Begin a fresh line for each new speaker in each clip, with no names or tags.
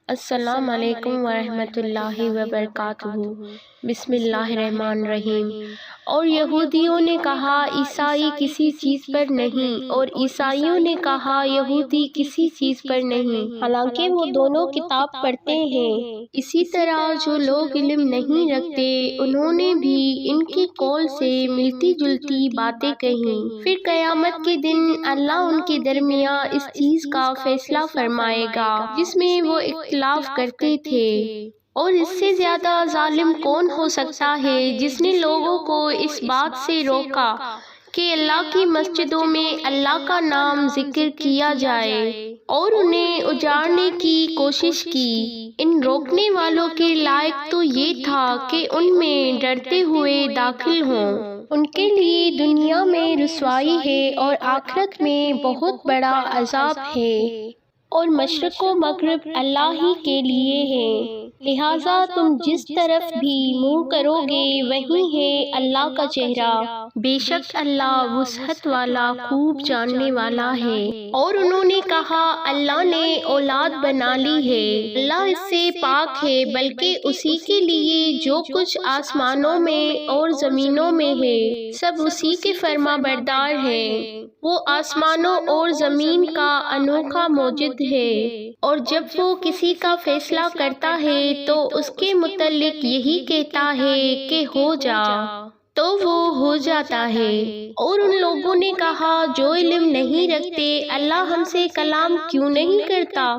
السلام علیکم ورحمۃ اللہ وبرکاتہ۔ بسم اللہ الرحمن الرحیم۔ اور یہودیوں نے کہا عیسائی کسی چیز پر نہیں، اور عیسائیوں نے کہا یہودی کسی چیز پر نہیں، حالانکہ وہ دونوں کتاب پڑھتے ہیں۔ اسی طرح جو لوگ علم نہیں رکھتے انہوں نے بھی ان کے قول سے ملتی جلتی باتیں کہیں۔ پھر قیامت کے دن اللہ ان کے درمیان اس چیز کا فیصلہ فرمائے گا جس میں وہ اختلاف کرتے تھے۔ اور اس سے زیادہ ظالم کون ہو سکتا ہے جس نے لوگوں کو اس بات سے روکا کہ اللہ کی مسجدوں میں اللہ کا نام ذکر کیا جائے، اور انہیں اجاڑنے کی کوشش کی۔ ان روکنے والوں کے لائق تو یہ تھا کہ ان میں ڈرتے ہوئے داخل ہوں۔ ان کے لیے دنیا میں رسوائی ہے اور آخرت میں بہت بڑا عذاب ہے۔ اور مشرق و مغرب اللہ ہی کے لیے ہے، لہٰذا تم جس طرف بھی منہ کرو گے وہی ہے اللہ کا چہرہ۔ بے شک اللہ وسعت والا، خوب جاننے والا ہے۔ اور انہوں نے کہا اللہ نے اولاد بنا لی ہے، اللہ اس سے پاک ہے، بلکہ اسی کے لیے جو کچھ آسمانوں میں اور زمینوں میں ہے سب اسی کے فرما بردار ہیں۔ وہ آسمانوں اور زمین کا انوکھا موجد ہے، اور جب وہ کسی کا فیصلہ کرتا ہے تو اس کے متعلق یہی کہتا ہے کہ ہو جا، تو وہ ہو جاتا ہے۔ اور ان لوگوں نے کہا جو علم نہیں رکھتے اللہ ہم سے کلام کیوں نہیں کرتا،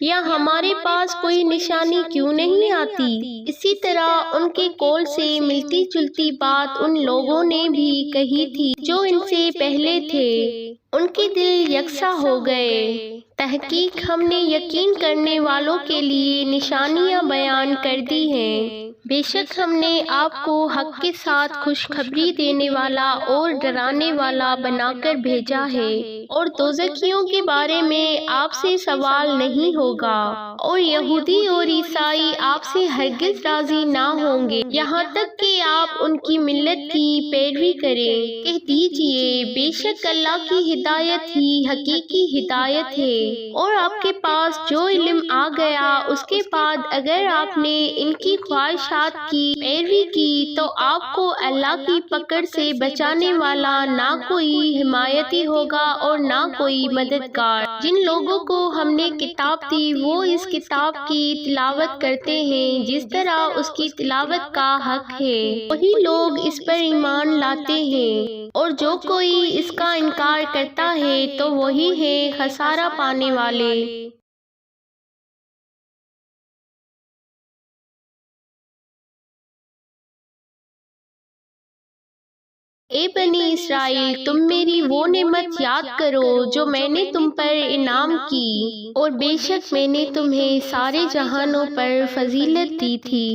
یا ہمارے پاس کوئی نشانی کیوں نہیں آتی۔ اسی طرح ان کے قول سے ملتی جلتی بات ان لوگوں نے بھی کہی تھی جو ان سے پہلے تھے، ان کے دل یکساں ہو گئے۔ تحقیق ہم نے یقین کرنے والوں کے لیے نشانیاں بیان کر دی ہیں۔ بے شک ہم نے آپ کو حق کے ساتھ خوشخبری دینے والا اور ڈرانے والا بنا کر بھیجا ہے، اور دوزخیوں کے بارے میں آپ سے سوال نہیں ہوگا، اور یہودی اور عیسائی آپ سے ہرگز راضی نہ ہوں گے یہاں تک کہ آپ ان کی ملت کی پیروی کریں۔ کہہ دیجئے بے شک اللہ کی ہدایت ہی حقیقی ہدایت ہے، اور آپ کے پاس جو علم آ گیا اس کے بعد اگر آپ نے ان کی خواہشات کی پیروی کی تو آپ کو اللہ کی پکڑ سے بچانے والا نہ کوئی حمایتی ہوگا اور نہ کوئی مددگار۔ جن لوگوں کو ہم نے کتاب دی وہ اس کتاب کی تلاوت کرتے ہیں جس طرح اس کی تلاوت کا حق ہے، وہی لوگ اس پر ایمان لاتے ہیں، اور جو کوئی اس کا انکار کرتا ہے تو وہی ہے خسارہ پانے والے۔ اے بنی اسرائیل، تم میری وہ نعمت یاد کرو جو میں نے تم پر انعام کی، اور بے شک میں نے تمہیں سارے جہانوں پر فضیلت دی تھی۔